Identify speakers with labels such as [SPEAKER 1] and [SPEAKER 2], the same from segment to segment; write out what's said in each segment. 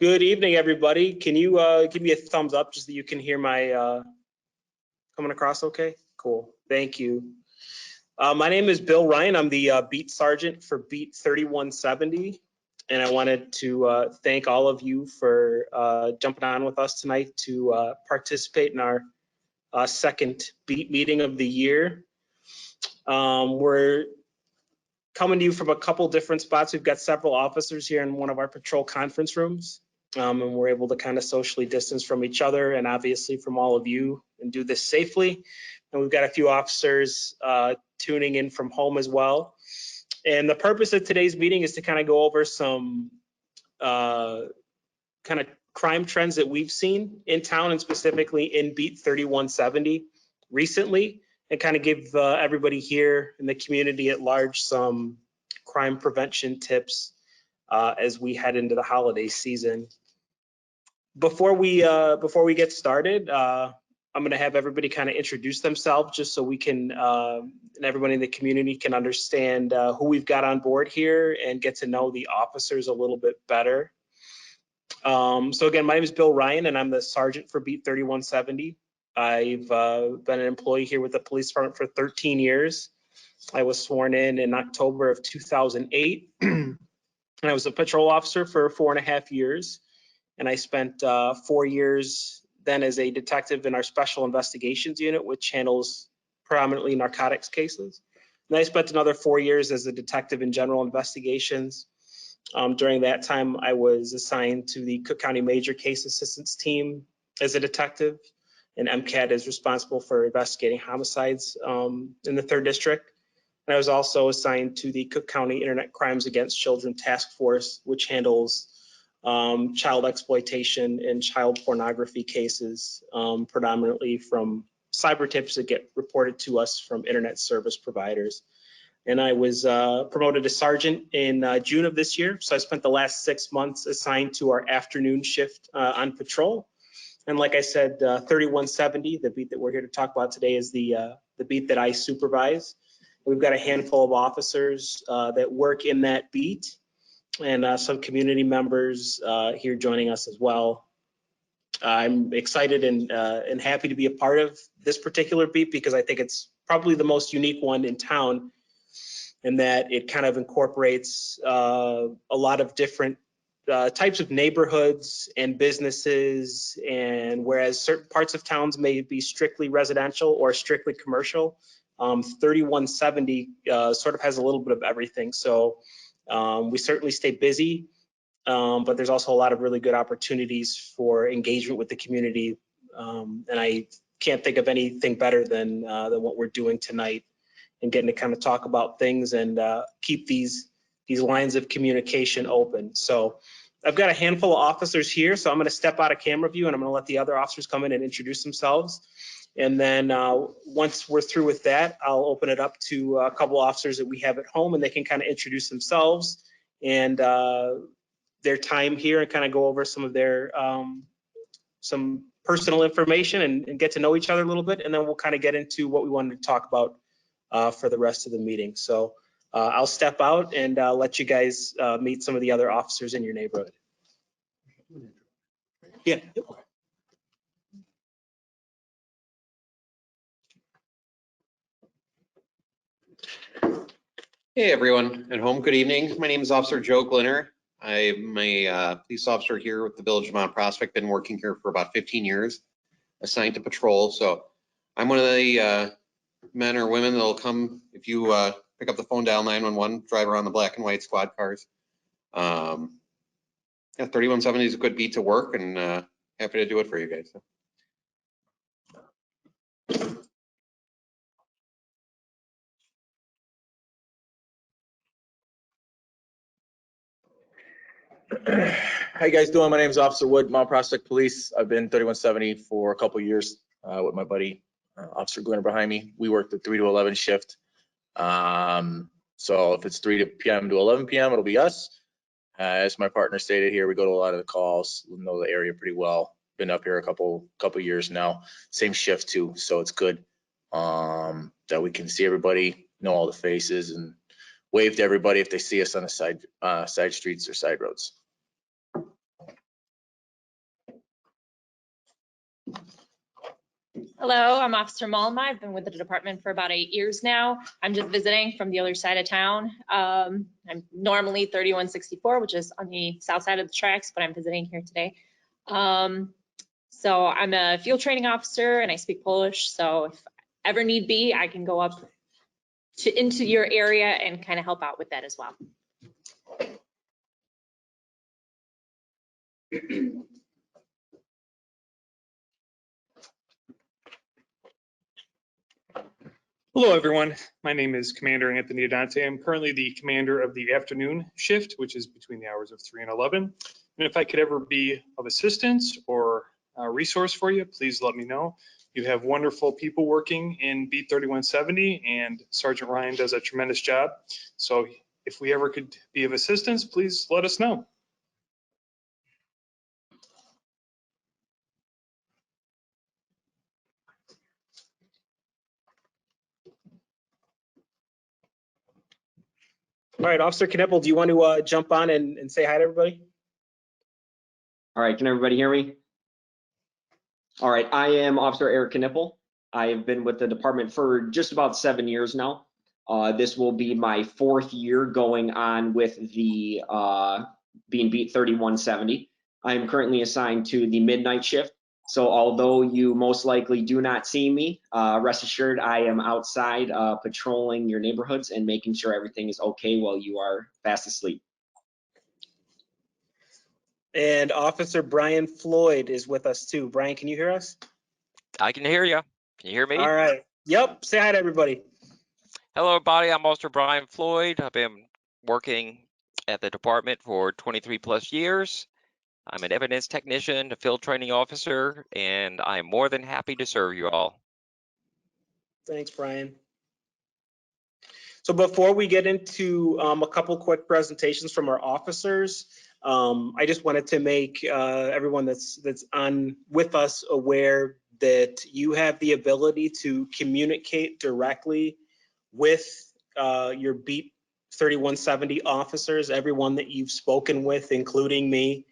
[SPEAKER 1] Good evening, everybody. Can you give me a thumbs up just that you can hear my coming across okay? Cool. Thank you. My name is Bill Ryan. I'm the beat sergeant for Beat 3170. And I wanted to thank all of you for jumping on with us tonight to participate in our second beat meeting of the year. We're coming to you from a couple different spots. We've got several officers here in one of our patrol conference rooms. And we're able to kind of socially distance from each other and obviously from all of you and do this safely. And we've got a few officers tuning in from home as well. And the purpose of today's meeting is to kind of go over some kind of crime trends that we've seen in town and specifically in Beat 3170 recently, and kind of give everybody here in the community at large some crime prevention tips as we head into the holiday season. Before we get started, I'm going to have everybody kind of introduce themselves just so we can and everybody in the community can understand who we've got on board here and get to know the officers a little bit better. So again, my name is Bill Ryan and I'm the sergeant for Beat 3170. I've been an employee here with the police department for 13 years. I was sworn in October of 2008 and I was a patrol officer for 4.5 years. And I spent 4 years then as a detective in our special investigations unit, which handles predominantly narcotics cases. And I spent another 4 years as a detective in general investigations. During that time, I was assigned to the Cook County Major Case Assistance Team as a detective, and MCAT is responsible for investigating homicides in the 3rd District. And I was also assigned to the Cook County Internet Crimes Against Children Task Force, which handles child exploitation and child pornography cases, predominantly from cyber tips that get reported to us from internet service providers. And I was promoted to sergeant in June of this year. So I spent the last 6 months assigned to our afternoon shift on patrol. And like I said, 3170, the beat that we're here to talk about today, is the beat that I supervise. We've got a handful of officers that work in that beat, and some community members here joining us as well. I'm excited and happy to be a part of this particular beat because I think it's probably the most unique one in town, in that it kind of incorporates a lot of different types of neighborhoods and businesses, and whereas certain parts of towns may be strictly residential or strictly commercial, 3170 sort of has a little bit of everything. So we certainly stay busy, but there's also a lot of really good opportunities for engagement with the community. And I can't think of anything better than what we're doing tonight, and getting to kind of talk about things and keep these lines of communication open. So I've got a handful of officers here, so I'm going to step out of camera view and I'm going to let the other officers come in and introduce themselves. And then once we're through with that, I'll open it up to a couple officers that we have at home, and they can kind of introduce themselves and their time here and kind of go over some of their some personal information and get to know each other a little bit. And then we'll kind of get into what we wanted to talk about for the rest of the meeting. So I'll step out and let you guys meet some of the other officers in your neighborhood. Yeah.
[SPEAKER 2] Hey everyone at home, good evening. My name is Officer Joe Glinner. I'm a police officer here with the Village of Mount Prospect. Been working here for about 15 years, assigned to patrol. So I'm one of the men or women that'll come if you pick up the phone, dial 911, drive around the black and white squad cars. Yeah, 3170 is a good beat to work, and happy to do it for you guys. So.
[SPEAKER 3] How you guys doing? My name is Officer Wood, Mount Prospect Police. I've been 3170 for a couple years with my buddy Officer Glinner behind me. We work the 3 to 11 shift. So if it's 3 p.m. to 11 p.m., it'll be us. As my partner stated here, we go to a lot of the calls. We know the area pretty well. Been up here a couple years now. Same shift too, so it's good that we can see everybody, know all the faces, and wave to everybody if they see us on the side streets or side roads.
[SPEAKER 4] Hello, I'm Officer Malma. I've been with the department for about 8 years now. I'm just visiting from the other side of town. I'm normally 3164, which is on the south side of the tracks, but I'm visiting here today. So I'm a field training officer and I speak Polish. So if ever need be, I can go up into your area and kind of help out with that as well.
[SPEAKER 5] Hello, everyone. My name is Commander Anthony Adante. I'm currently the commander of the afternoon shift, which is between the hours of 3 and 11. And if I could ever be of assistance or a resource for you, please let me know. You have wonderful people working in Beat 3170, and Sergeant Ryan does a tremendous job. So if we ever could be of assistance, please let us know.
[SPEAKER 1] All right, Officer Knipple, do you want to jump on and say hi to everybody?
[SPEAKER 6] All right, can everybody hear me? All right, I am Officer Eric Knipple. I have been with the department for just about 7 years now. This will be my 4th year going on with the being Beat 3170. I am currently assigned to the midnight shift. So although you most likely do not see me, rest assured I am outside patrolling your neighborhoods and making sure everything is okay while you are fast asleep.
[SPEAKER 1] And Officer Brian Floyd is with us too. Brian, can you hear us?
[SPEAKER 7] I can hear you. Can you hear me?
[SPEAKER 1] All right. Yep. Say hi to everybody.
[SPEAKER 7] Hello, everybody. I'm Officer Brian Floyd. I've been working at the department for 23 plus years. I'm an evidence technician, a field training officer, and I'm more than happy to serve you all.
[SPEAKER 1] Thanks, Brian. So before we get into a couple quick presentations from our officers, I just wanted to make everyone that's on with us aware that you have the ability to communicate directly with your Beat 3170 officers, everyone that you've spoken with, including me.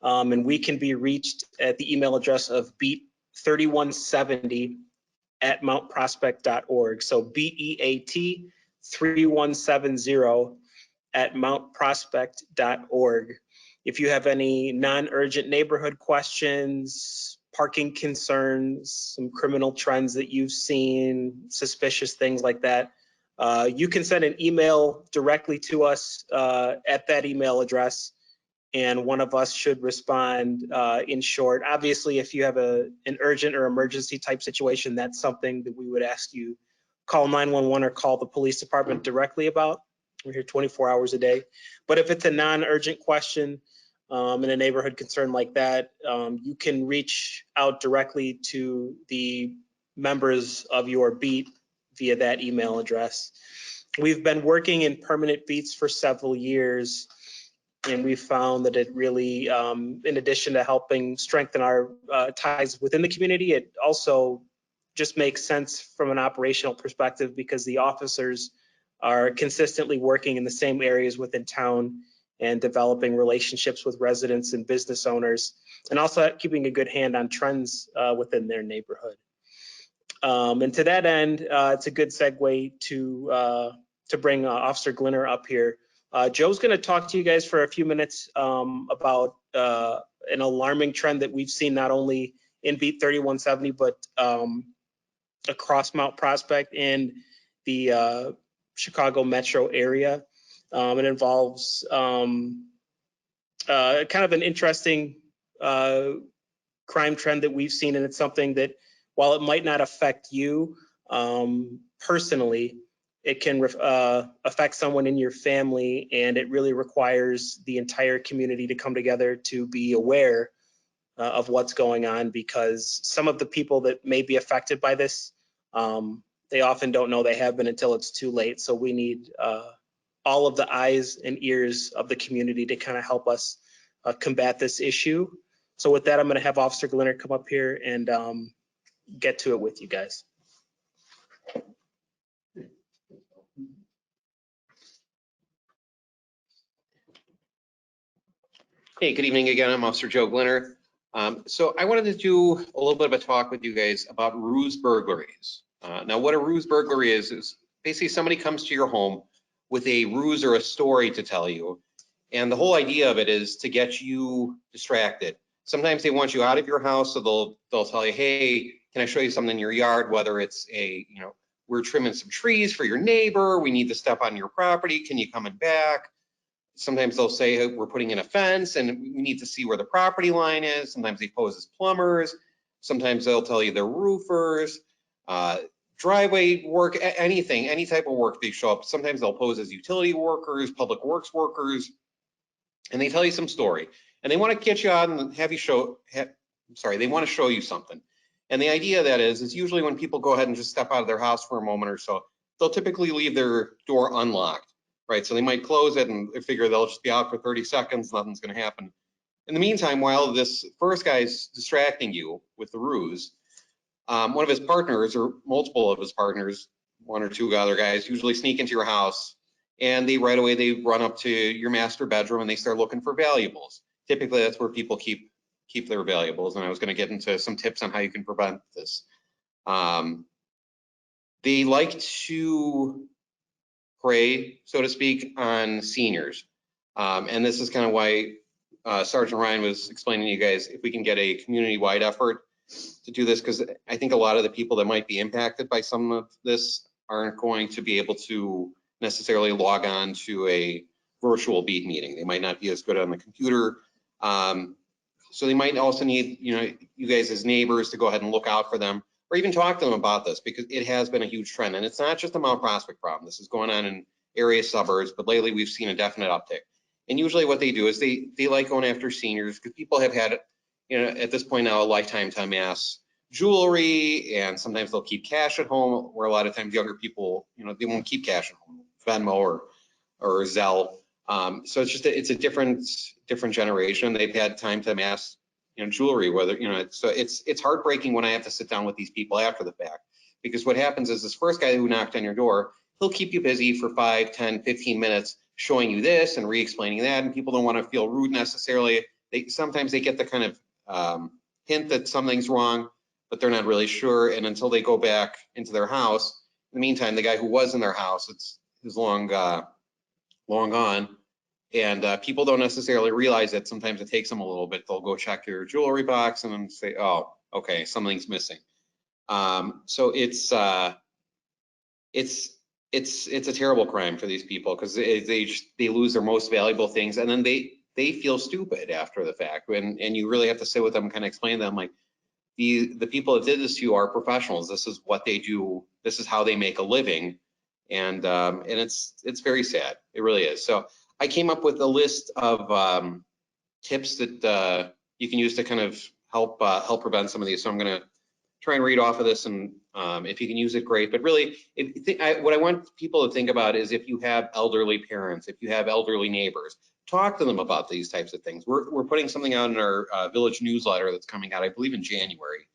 [SPEAKER 1] And we can be reached at the email address of beat3170@mountprospect.org. So BEAT 3170@mountprospect.org. If you have any non-urgent neighborhood questions, parking concerns, some criminal trends that you've seen, suspicious things like that, you can send an email directly to us at that email address, and one of us should respond in short. Obviously, if you have an urgent or emergency type situation, that's something that we would ask you call 911 or call the police department directly about. We're here 24 hours a day. But if it's a non-urgent question in a neighborhood concern like that, you can reach out directly to the members of your beat via that email address. We've been working in permanent beats for several years, and we found that it really, in addition to helping strengthen our ties within the community, it also just makes sense from an operational perspective because the officers are consistently working in the same areas within town and developing relationships with residents and business owners, and also keeping a good hand on trends within their neighborhood. And to that end, it's a good segue to bring Officer Glinner up here. Joe's going to talk to you guys for a few minutes about an alarming trend that we've seen not only in Beat 3170, but across Mount Prospect and the Chicago metro area. It involves kind of an interesting crime trend that we've seen, and it's something that, while it might not affect you personally, it can affect someone in your family, and it really requires the entire community to come together to be aware of what's going on, because some of the people that may be affected by this, they often don't know they have been until it's too late. So we need all of the eyes and ears of the community to kind of help us combat this issue. So with that, I'm going to have Officer Glinner come up here and get to it with you guys.
[SPEAKER 2] Hey, good evening again. I'm Officer Joe Glinner. So I wanted to do a little bit of a talk with you guys about ruse burglaries. Now, what a ruse burglary is basically somebody comes to your home with a ruse or a story to tell you. And the whole idea of it is to get you distracted. Sometimes they want you out of your house, so they'll tell you, hey, can I show you something in your yard? Whether it's we're trimming some trees for your neighbor, we need to step on your property, can you come back? Sometimes they'll say, hey, we're putting in a fence and we need to see where the property line is. Sometimes they pose as plumbers. Sometimes they'll tell you they're roofers, driveway work, anything, any type of work they show up. Sometimes they'll pose as utility workers, public works workers, and they tell you some story. And they want to get you out and have you they want to show you something. And the idea of that is usually when people go ahead and just step out of their house for a moment or so, they'll typically leave their door unlocked. Right, so they might close it and they figure they'll just be out for 30 seconds, nothing's gonna happen. In the meantime, while this first guy's distracting you with the ruse, one of his partners or multiple of his partners, one or two other guys, usually sneak into your house and right away they run up to your master bedroom and they start looking for valuables. Typically that's where people keep their valuables, and I was gonna get into some tips on how you can prevent this. They like to prey, so to speak, on seniors. And this is kind of why Sergeant Ryan was explaining to you guys if we can get a community-wide effort to do this, because I think a lot of the people that might be impacted by some of this aren't going to be able to necessarily log on to a virtual beat meeting. They might not be as good on the computer. So they might also need, you guys as neighbors to go ahead and look out for them, or even talk to them about this, because it has been a huge trend. And it's not just a Mount Prospect problem. This is going on in area suburbs, but lately we've seen a definite uptick. And usually what they do is they like going after seniors, because people have had, at this point now, a lifetime to amass jewelry, and sometimes they'll keep cash at home, where a lot of times younger people, they won't keep cash at home, Venmo or Zelle. So it's a different generation. They've had time to amass jewelry, whether, so it's heartbreaking when I have to sit down with these people after the fact, because what happens is this first guy who knocked on your door, he'll keep you busy for 5, 10, 15 minutes showing you this and re-explaining that, and people don't want to feel rude necessarily. Sometimes they get the kind of hint that something's wrong, but they're not really sure, and until they go back into their house, in the meantime, the guy who was in their house, is long gone. And people don't necessarily realize that sometimes it takes them a little bit. They'll go check your jewelry box and then say, oh, okay, something's missing. So it's a terrible crime for these people, because they lose their most valuable things, and then they feel stupid after the fact. And you really have to sit with them and kind of explain to them, like, the people that did this to you are professionals. This is what they do. This is how they make a living. And it's very sad. It really is. So I came up with a list of tips that you can use to kind of help prevent some of these. So I'm going to try and read off of this, and if you can use it, great. But really, what I want people to think about is, if you have elderly parents, if you have elderly neighbors, talk to them about these types of things. We're putting something out in our village newsletter that's coming out, I believe, in January.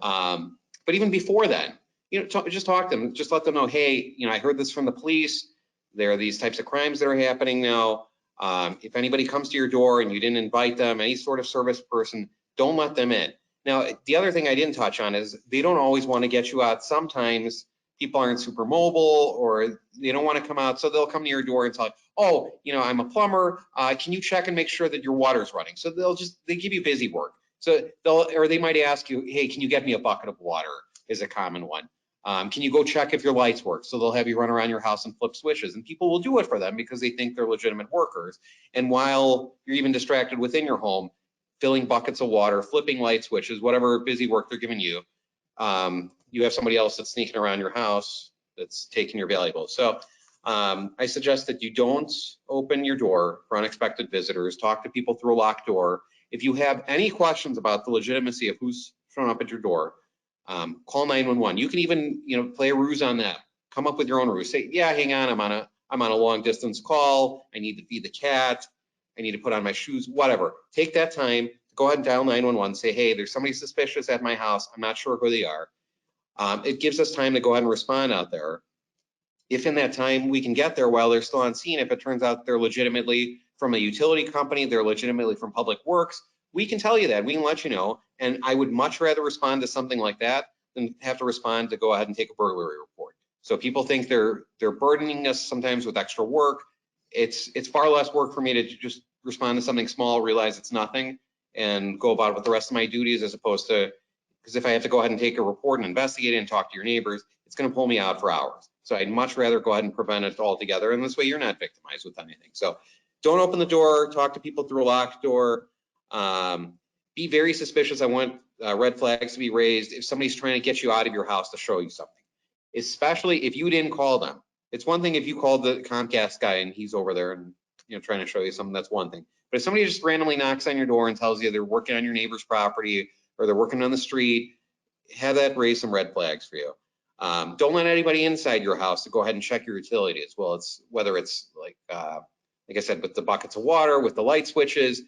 [SPEAKER 2] But even before then, just talk to them. Just let them know, hey, I heard this from the police. There are these types of crimes that are happening now. If anybody comes to your door and you didn't invite them, any sort of service person, don't let them in. Now, the other thing I didn't touch on is they don't always want to get you out. Sometimes people aren't super mobile, or they don't want to come out, so they'll come to your door and tell you, oh, I'm a plumber. Can you check and make sure that your water's running? So they give you busy work. So they might ask you, hey, can you get me a bucket of water? Is a common one. Can you go check if your lights work? So they'll have you run around your house and flip switches, and people will do it for them because they think they're legitimate workers. And while you're even distracted within your home, filling buckets of water, flipping light switches, whatever busy work they're giving you, you have somebody else that's sneaking around your house that's taking your valuables. So I suggest that you don't open your door for unexpected visitors. Talk to people through a locked door. If you have any questions about the legitimacy of who's showing up at your door, call 911. You can even, play a ruse on that. Come up with your own ruse. Say, yeah, hang on, I'm on a long distance call. I need to feed the cat. I need to put on my shoes, whatever. Take that time, go ahead and dial 911. Say, hey, there's somebody suspicious at my house. I'm not sure who they are. It gives us time to go ahead and respond out there. If in that time we can get there while they're still on scene, if it turns out they're legitimately from a utility company, they're legitimately from public works, we can tell you that. We can let you know. And I would much rather respond to something like that than have to respond to go ahead and take a burglary report. So people think they're burdening us sometimes with extra work. It's far less work for me to just respond to something small, realize it's nothing, and go about it with the rest of my duties, as opposed to, because if I have to go ahead and take a report and investigate it and talk to your neighbors, it's going to pull me out for hours. So I'd much rather go ahead and prevent it altogether. And this way you're not victimized with anything. So don't open the door, talk to people through a locked door. Be very suspicious. I want red flags to be raised if somebody's trying to get you out of your house to show you something, especially if you didn't call them. It's one thing if you called the Comcast guy and he's over there and trying to show you something, that's one thing. But if somebody just randomly knocks on your door and tells you they're working on your neighbor's property or they're working on the street, have that raise some red flags for you. Don't let anybody inside your house to go ahead and check your utility as well. It's whether it's like I said, with the buckets of water, with the light switches,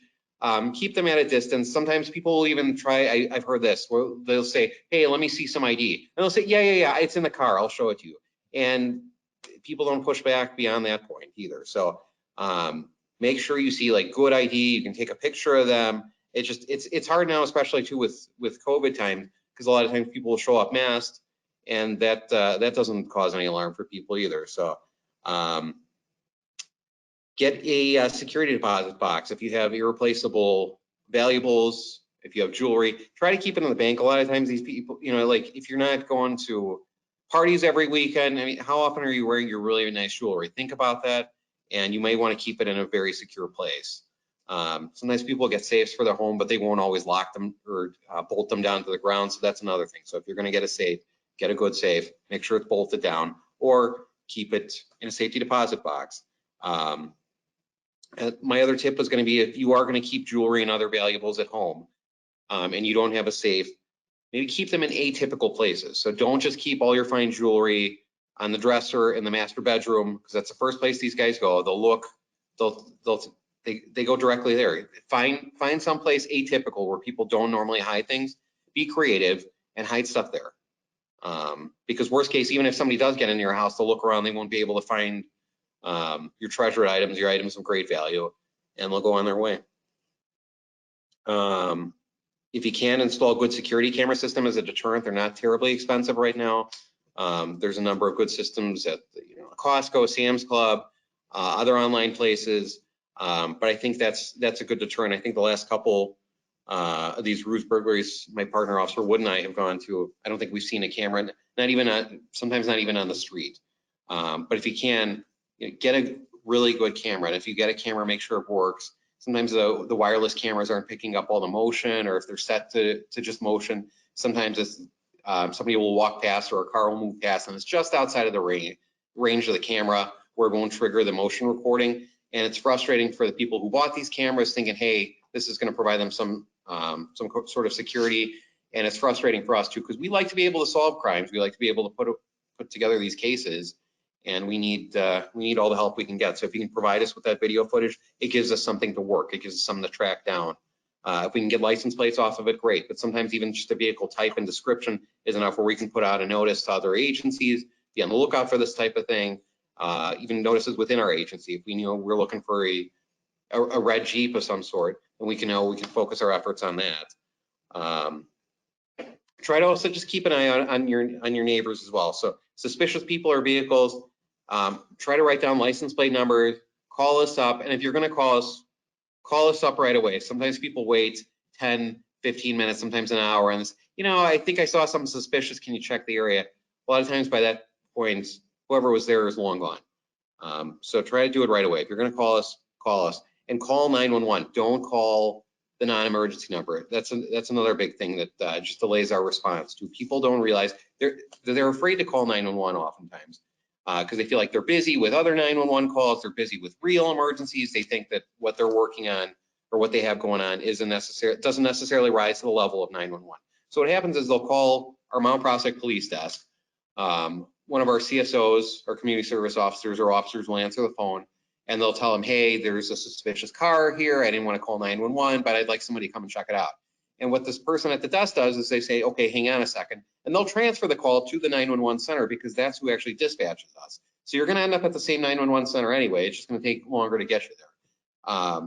[SPEAKER 2] keep them at a distance. Sometimes people will even try, I've heard this, where they'll say, hey, let me see some ID. And they'll say, yeah, it's in the car, I'll show it to you. And people don't push back beyond that point either. So make sure you see like good ID, you can take a picture of them. It's hard now, especially too with COVID time, because a lot of times people will show up masked, and that doesn't cause any alarm for people either. So get a security deposit box. If you have irreplaceable valuables, if you have jewelry, try to keep it in the bank. A lot of times these people, like if you're not going to parties every weekend, I mean, how often are you wearing your really nice jewelry? Think about that, and you may want to keep it in a very secure place. Sometimes people get safes for their home, but they won't always lock them or bolt them down to the ground. So that's another thing. So if you're going to get a safe, get a good safe, make sure it's bolted down, or keep it in a safety deposit box. My other tip was going to be, if you are going to keep jewelry and other valuables at home and you don't have a safe, maybe keep them in atypical places. So don't just keep all your fine jewelry on the dresser in the master bedroom, because that's the first place these guys go. They'll look, they go directly there. Find someplace atypical where people don't normally hide things. Be creative and hide stuff there. Because worst case, even if somebody does get into your house, they'll look around, they won't be able to find your treasured items, your items of great value, and they'll go on their way. If you can install a good security camera system as a deterrent, they're not terribly expensive right now. There's a number of good systems at Costco, Sam's Club, other online places. But I think that's a good deterrent. I think the last couple of these roof burglaries, my partner Officer Wood and I have gone to, I don't think we've seen a camera, sometimes not even on the street. But if you can, get a really good camera. And if you get a camera, make sure it works. Sometimes the wireless cameras aren't picking up all the motion, or if they're set to just motion, sometimes it's somebody will walk past or a car will move past and it's just outside of the range of the camera where it won't trigger the motion recording. And it's frustrating for the people who bought these cameras thinking, hey, this is going to provide them some sort of security. And it's frustrating for us too, because we like to be able to solve crimes. We like to be able to put together these cases, and we need all the help we can get. So if you can provide us with that video footage, it gives us something to work. It gives us something to track down. If we can get license plates off of it, great. But sometimes even just a vehicle type and description is enough, where we can put out a notice to other agencies, be on the lookout for this type of thing. Even notices within our agency. If we know we're looking for a red Jeep of some sort, and we can focus our efforts on that. Try to also just keep an eye on your neighbors as well. So suspicious people or vehicles, try to write down license plate numbers, call us up, and if you're going to call us up right away. Sometimes people wait 10, 15 minutes, sometimes an hour, and I think I saw something suspicious. Can you check the area? A lot of times by that point, whoever was there is long gone. So try to do it right away. If you're going to call us, and call 911. Don't call the non-emergency number. That's another big thing that just delays our response to. People don't realize they're afraid to call 911 oftentimes because they feel like they're busy with other 911 calls. They're busy with real emergencies. They think that what they're working on or what they have going on doesn't necessarily rise to the level of 911. So what happens is they'll call our Mount Prospect Police Desk. One of our CSOs, our community service officers or officers, will answer the phone, and they'll tell them, hey, there's a suspicious car here. I didn't want to call 911, but I'd like somebody to come and check it out. And what this person at the desk does is they say, okay, hang on a second. And they'll transfer the call to the 911 center, because that's who actually dispatches us. So you're going to end up at the same 911 center anyway. It's just going to take longer to get you there.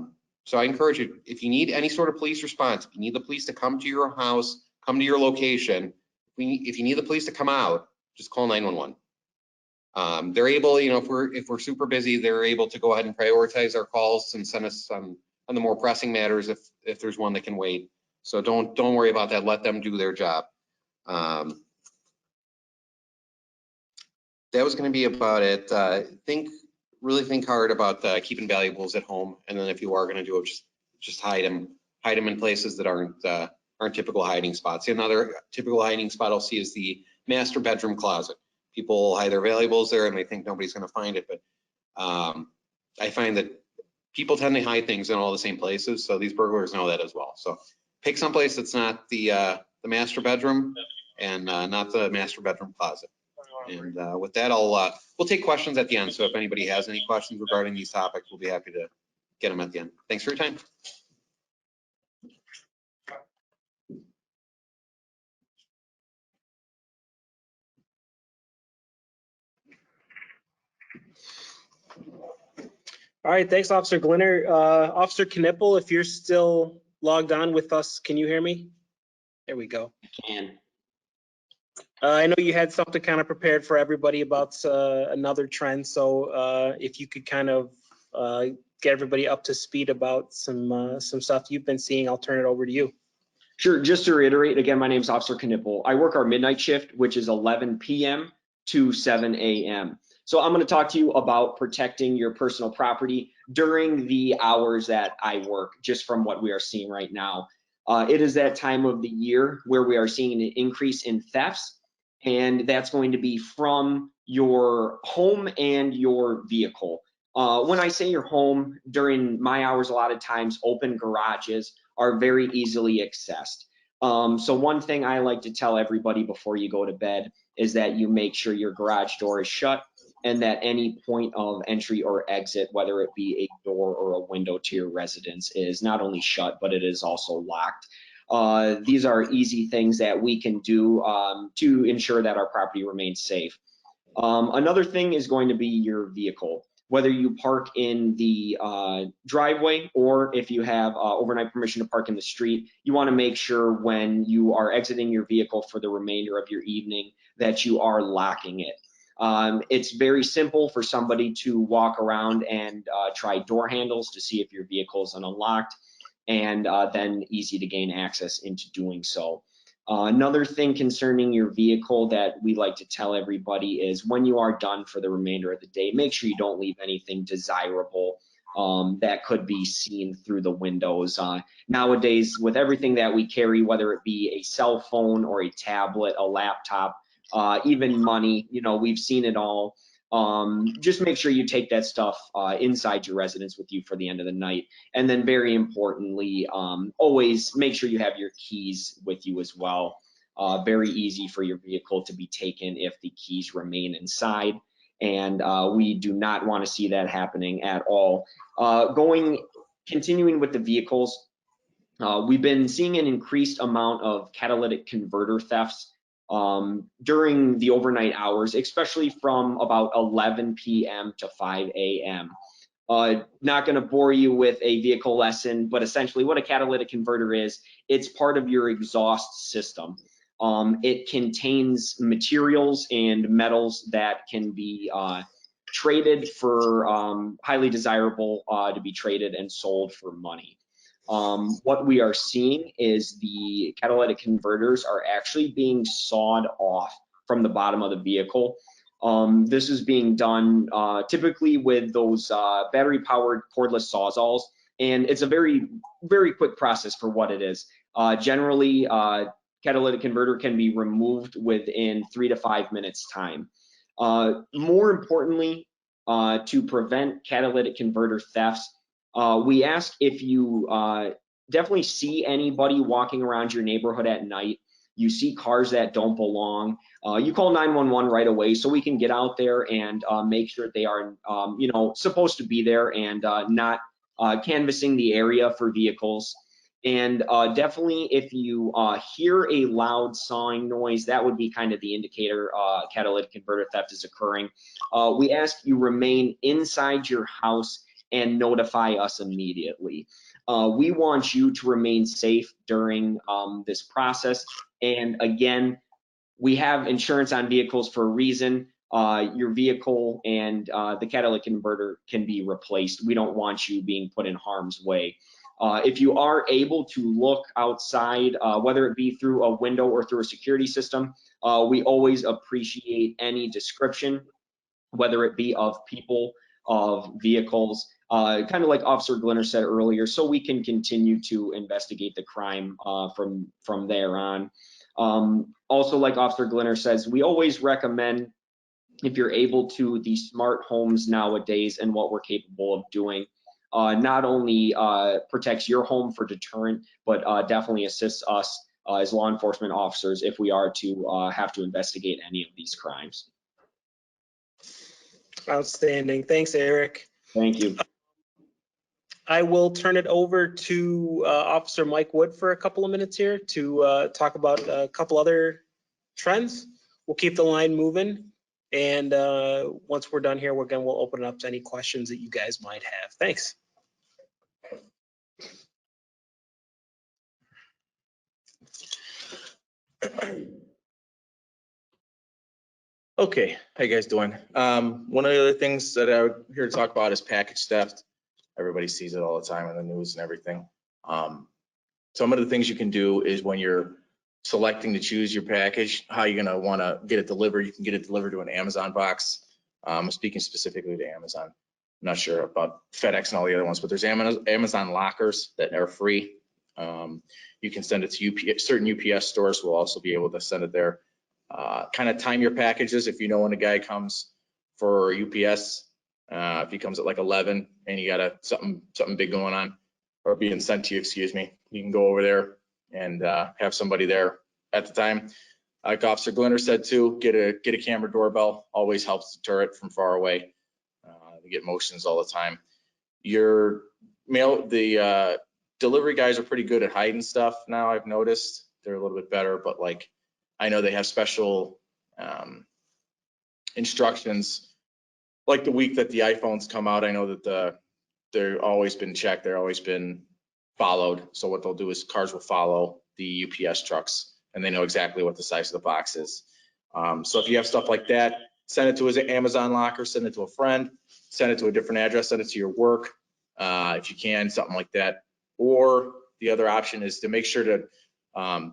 [SPEAKER 2] So I encourage you, if you need any sort of police response, if you need the police to come to your house, come to your location, if you need the police to come out, just call 911. They're able, you know, if we're super busy, they're able to go ahead and prioritize our calls and send us on the more pressing matters if there's one that can wait. So don't worry about that. Let them do their job. That was going to be about it. Really think hard about keeping valuables at home, and then if you are going to do it, just hide them in places that aren't typical hiding spots. Another typical hiding spot I'll see is the master bedroom closet. People hide their valuables there and they think nobody's going to find it, but I find that people tend to hide things in all the same places, so these burglars know that as well. So pick someplace that's not the master bedroom and not the master bedroom closet. And with that, we'll take questions at the end. So if anybody has any questions regarding these topics, we'll be happy to get them at the end. Thanks for your time.
[SPEAKER 1] All right, thanks, Officer Glinner. Officer Knipple, if you're still logged on with us, can you hear me? There we go.
[SPEAKER 6] And
[SPEAKER 1] I know you had something kind of prepared for everybody about another trend, so if you could kind of get everybody up to speed about some stuff you've been seeing, I'll turn it over to you.
[SPEAKER 6] sure, just to reiterate, again, my name is Officer Knipple. I work our midnight shift, which is 11 p.m. to 7 a.m. So I'm going to talk to you about protecting your personal property during the hours that I work, just from what we are seeing right now. It is that time of the year where we are seeing an increase in thefts, and that's going to be from your home and your vehicle. When I say your home, during my hours, a lot of times open garages are very easily accessed. So one thing I like to tell everybody before you go to bed is that you make sure your garage door is shut and that any point of entry or exit, whether it be a door or a window to your residence, is not only shut, but it is also locked. These are easy things that we can do to ensure that our property remains safe. Another thing is going to be your vehicle. Whether you park in the driveway or if you have overnight permission to park in the street, you want to make sure when you are exiting your vehicle for the remainder of your evening that you are locking it. It's very simple for somebody to walk around and try door handles to see if your vehicle is unlocked, and then easy to gain access into doing so. Another thing concerning your vehicle that we like to tell everybody is when you are done for the remainder of the day, make sure you don't leave anything desirable that could be seen through the windows. Nowadays, with everything that we carry, whether it be a cell phone or a tablet, a laptop, even money, you know, we've seen it all. Just make sure you take that stuff inside your residence with you for the end of the night. And then very importantly, always make sure you have your keys with you as well. Very easy for your vehicle to be taken if the keys remain inside. And we do not want to see that happening at all. Continuing with the vehicles, we've been seeing an increased amount of catalytic converter thefts during the overnight hours, especially from about 11 p.m. to 5 a.m. Not going to bore you with a vehicle lesson, but essentially what a catalytic converter is, it's part of your exhaust system. It contains materials and metals that can be traded for highly desirable to be traded and sold for money. What we are seeing is the catalytic converters are actually being sawed off from the bottom of the vehicle. This is being done typically with those battery-powered cordless sawzalls, and it's a very, very quick process for what it is. Generally, catalytic converter can be removed within 3 to 5 minutes time. More importantly, to prevent catalytic converter thefts, we ask if you definitely see anybody walking around your neighborhood at night, you see cars that don't belong, you call 911 right away so we can get out there and make sure they are, you know, supposed to be there and not canvassing the area for vehicles. And definitely if you hear a loud sawing noise, that would be kind of the indicator catalytic converter theft is occurring. We ask you remain inside your house and notify us immediately. We want you to remain safe during this process. And again, we have insurance on vehicles for a reason. Your vehicle and the catalytic converter can be replaced. We don't want you being put in harm's way. If you are able to look outside, whether it be through a window or through a security system, we always appreciate any description, whether it be of people, of vehicles, kind of like Officer Glinner said earlier, so we can continue to investigate the crime from there on. Also, like Officer Glinner says, we always recommend, if you're able to, the smart homes nowadays and what we're capable of doing. Not only protects your home for deterrent, but definitely assists us as law enforcement officers if we are to have to investigate any of these crimes.
[SPEAKER 1] Outstanding. Thanks, Eric.
[SPEAKER 6] Thank you.
[SPEAKER 1] I will turn it over to Officer Mike Wood for a couple of minutes here to talk about a couple other trends. We'll keep the line moving. And once we're done here, we'll open it up to any questions that you guys might have. Thanks.
[SPEAKER 3] Okay, how you guys doing? One of the other things that I'm here to talk about is package theft. Everybody sees it all the time in the news and everything. Some of the things you can do is when you're selecting to choose your package, how you're gonna wanna get it delivered. You can get it delivered to an Amazon box. I'm speaking specifically to Amazon. I'm not sure about FedEx and all the other ones, but there's Amazon lockers that are free. You can send it to UPS. Certain UPS stores will also be able to send it there. Kind of time your packages. If you know when a guy comes for UPS, if he comes at like 11 and you got something big going on or being sent to you, excuse me, you can go over there and have somebody there at the time. Like Officer Glinner said too, get a camera doorbell. Always helps deter it from far away. They get motions all the time. The delivery guys are pretty good at hiding stuff now. I've noticed they're a little bit better, but like I know they have special instructions. Like the week that the iPhones come out, I know that they're always been checked. They're always been followed. So what they'll do is cars will follow the UPS trucks, and they know exactly what the size of the box is. So if you have stuff like that, send it to his Amazon locker, send it to a friend, send it to a different address, send it to your work, if you can, something like that. Or the other option is to make sure to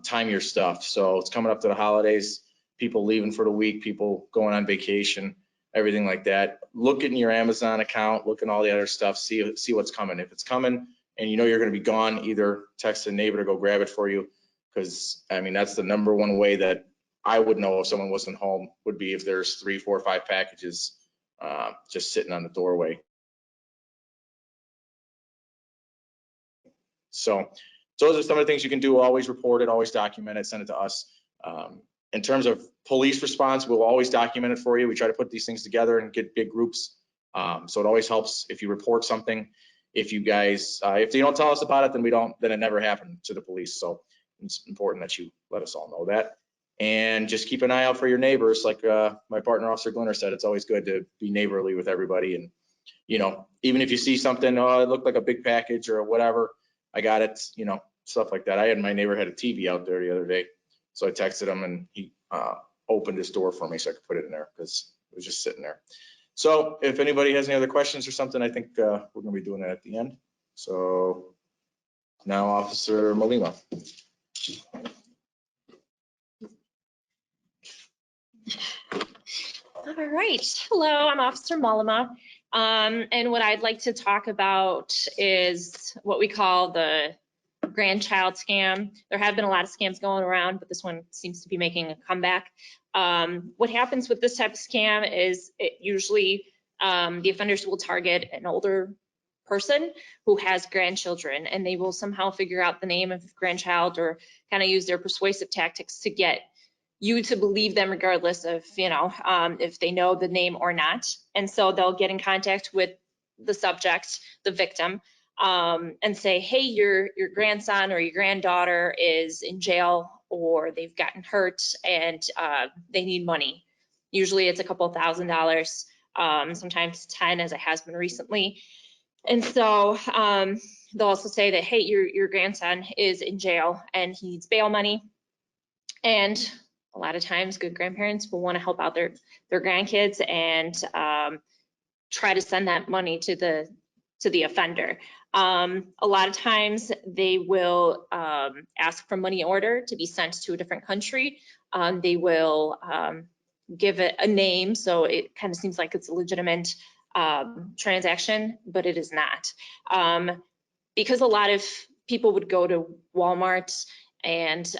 [SPEAKER 3] time your stuff. So it's coming up to the holidays, people leaving for the week, people going on vacation, everything like that. Look in your Amazon account, look at all the other stuff, see what's coming. If it's coming and you know you're going to be gone, either text a neighbor to go grab it for you, because I mean that's the number one way that I would know if someone wasn't home, would be if there's 3, 4, 5 packages just sitting on the doorway. So those are some of the things you can do. Always report it, always document it, send it to us. In terms of police response, we'll always document it for you. We try to put these things together and get big groups. So it always helps if you report something. If you guys, if you don't tell us about it, then it never happened to the police. So it's important that you let us all know that. And just keep an eye out for your neighbors. Like my partner, Officer Glinner, said, it's always good to be neighborly with everybody. And, you know, even if you see something, oh, it looked like a big package or whatever, I got it, you know, stuff like that. My neighbor had a TV out there the other day. So I texted him and he opened his door for me so I could put it in there because it was just sitting there. So if anybody has any other questions or something, I think we're going to be doing that at the end. So now Officer Molima.
[SPEAKER 4] All right. Hello, I'm Officer Molima. And what I'd like to talk about is what we call the grandchild scam. There have been a lot of scams going around, but this one seems to be making a comeback. What happens with this type of scam is it usually the offenders will target an older person who has grandchildren, and they will somehow figure out the name of the grandchild or kind of use their persuasive tactics to get you to believe them regardless of, you know, if they know the name or not. And so they'll get in contact with the subject, the victim, and say, hey, your grandson or your granddaughter is in jail or they've gotten hurt and they need money. Usually it's a couple $1,000s, sometimes 10, as it has been recently. And so They'll also say that, hey, your grandson is in jail and he needs bail money. And a lot of times good grandparents will want to help out their grandkids and try to send that money to the offender. A lot of times they will ask for money order to be sent to a different country. They will give it a name, so it kind of seems like it's a legitimate transaction, but it is not. Because a lot of people would go to Walmart and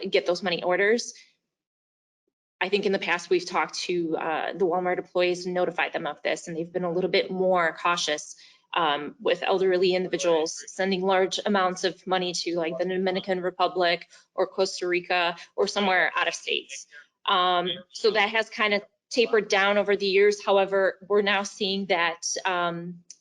[SPEAKER 4] get those money orders. I think in the past we've talked to the Walmart employees and notified them of this, and they've been a little bit more cautious with elderly individuals sending large amounts of money to like the Dominican Republic or Costa Rica or somewhere out of states. So that has kind of tapered down over the years. However, we're now seeing that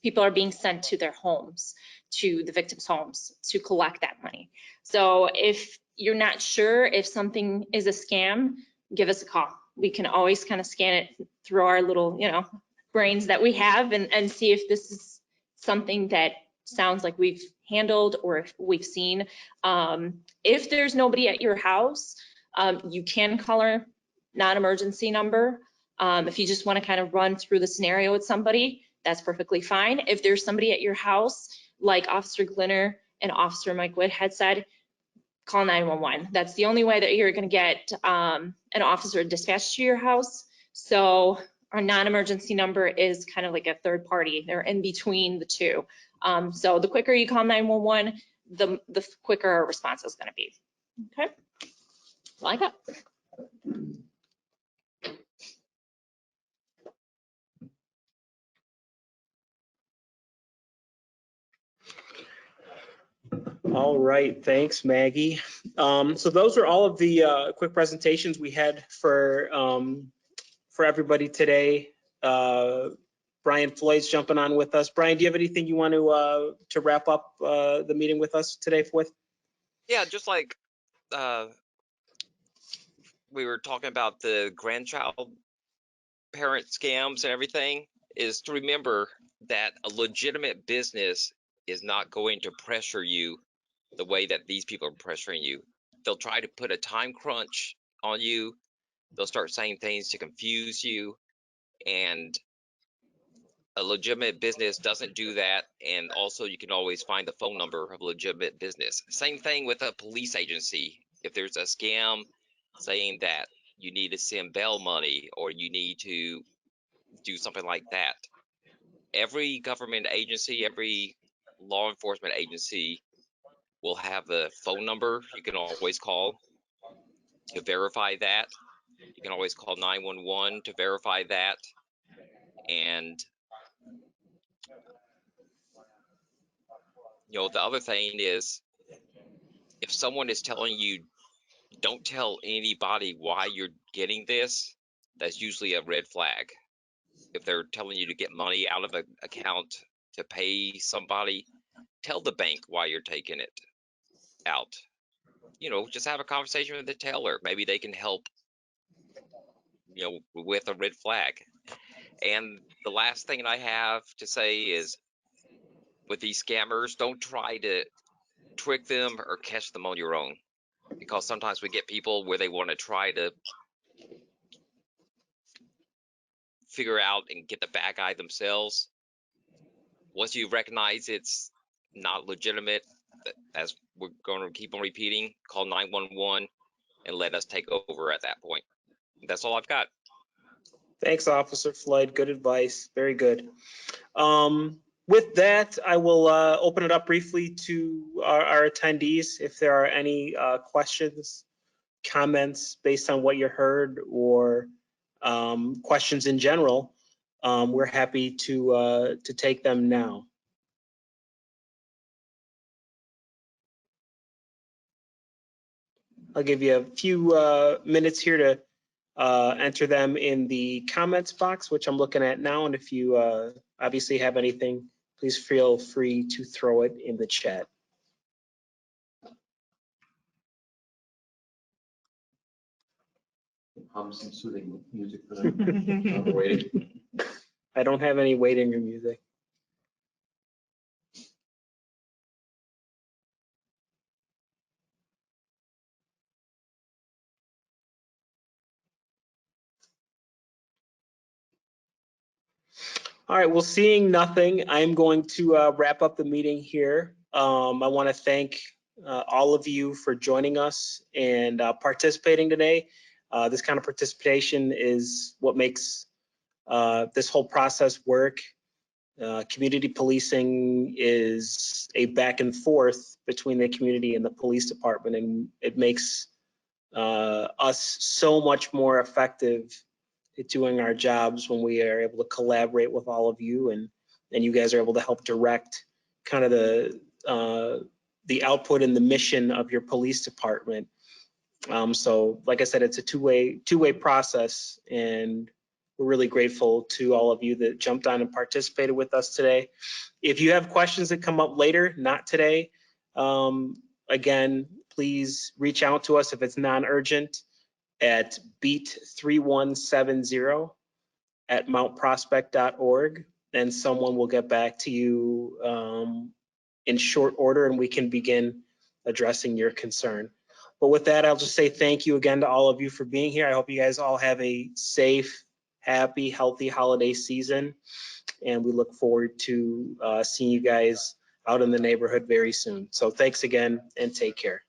[SPEAKER 4] people are being sent to their homes, to the victims' homes, to collect that money. So if you're not sure if something is a scam, give us a call. We can always kind of scan it through our little, brains that we have and see if this is something that sounds like we've handled or if we've seen. If there's nobody at your house, you can call our non-emergency number. If you just want to kind of run through the scenario with somebody, that's perfectly fine. If there's somebody at your house, like Officer Glinner and Officer Mike Wood had said, call 911. That's the only way that you're going to get an officer dispatched to your house. So our non-emergency number is kind of like a third party. They're in between the two. So the quicker you call 911, the quicker our response is going to be. Okay. Like that.
[SPEAKER 1] All right, thanks, Maggie. So those are all of the quick presentations we had for everybody today. Brian Floyd's jumping on with us. Brian, do you have anything you want to wrap up the meeting with us today with?
[SPEAKER 7] Yeah, just like we were talking about the grandchild parent scams and everything, is to remember that a legitimate business is not going to pressure you the way that these people are pressuring you. They'll try to put a time crunch on you. They'll start saying things to confuse you, and a legitimate business doesn't do that. And also, you can always find the phone number of a legitimate business. Same thing with a police agency. If there's a scam saying that you need to send bail money or you need to do something like that, every government agency, every law enforcement agency will have a phone number you can always call to verify that. You can always call 911 to verify that. And the other thing is, if someone is telling you don't tell anybody why you're getting this, that's usually a red flag. If they're telling you to get money out of an account to pay somebody, tell the bank why you're taking it out. Just have a conversation with the teller. Maybe they can help, with a red flag. And the last thing I have to say is, with these scammers, don't try to trick them or catch them on your own, because sometimes we get people where they want to try to figure out and get the bad guy themselves. Once you recognize it's not legitimate, as we're going to keep on repeating, call 911 and let us take over at that point. That's all I've got.
[SPEAKER 1] Thanks, Officer Floyd. Good advice. Very good. With that, I will open it up briefly to our attendees. If there are any questions, comments based on what you heard, or questions in general, we're happy to take them now. I'll give you a few minutes here to enter them in the comments box, which I'm looking at now. And if you obviously have anything, please feel free to throw it in the chat.
[SPEAKER 2] Some soothing music for them. Waiting.
[SPEAKER 1] I don't have any waiting room music. All right, well, seeing nothing, I'm going to wrap up the meeting here. I want to thank all of you for joining us and participating today. This kind of participation is what makes this whole process work. Community policing is a back and forth between the community and the police department, and it makes us so much more effective at doing our jobs when we are able to collaborate with all of you, and you guys are able to help direct kind of the output and the mission of your police department. So like I said, it's a two-way process, and we're really grateful to all of you that jumped on and participated with us today. If you have questions that come up later, not today, again, please reach out to us if it's non-urgent at beat3170@mountprospect.org, and someone will get back to you in short order, and we can begin addressing your concern. But with that, I'll just say thank you again to all of you for being here. I hope you guys all have a safe, happy, healthy holiday season, and we look forward to seeing you guys out in the neighborhood very soon. So thanks again, and take care.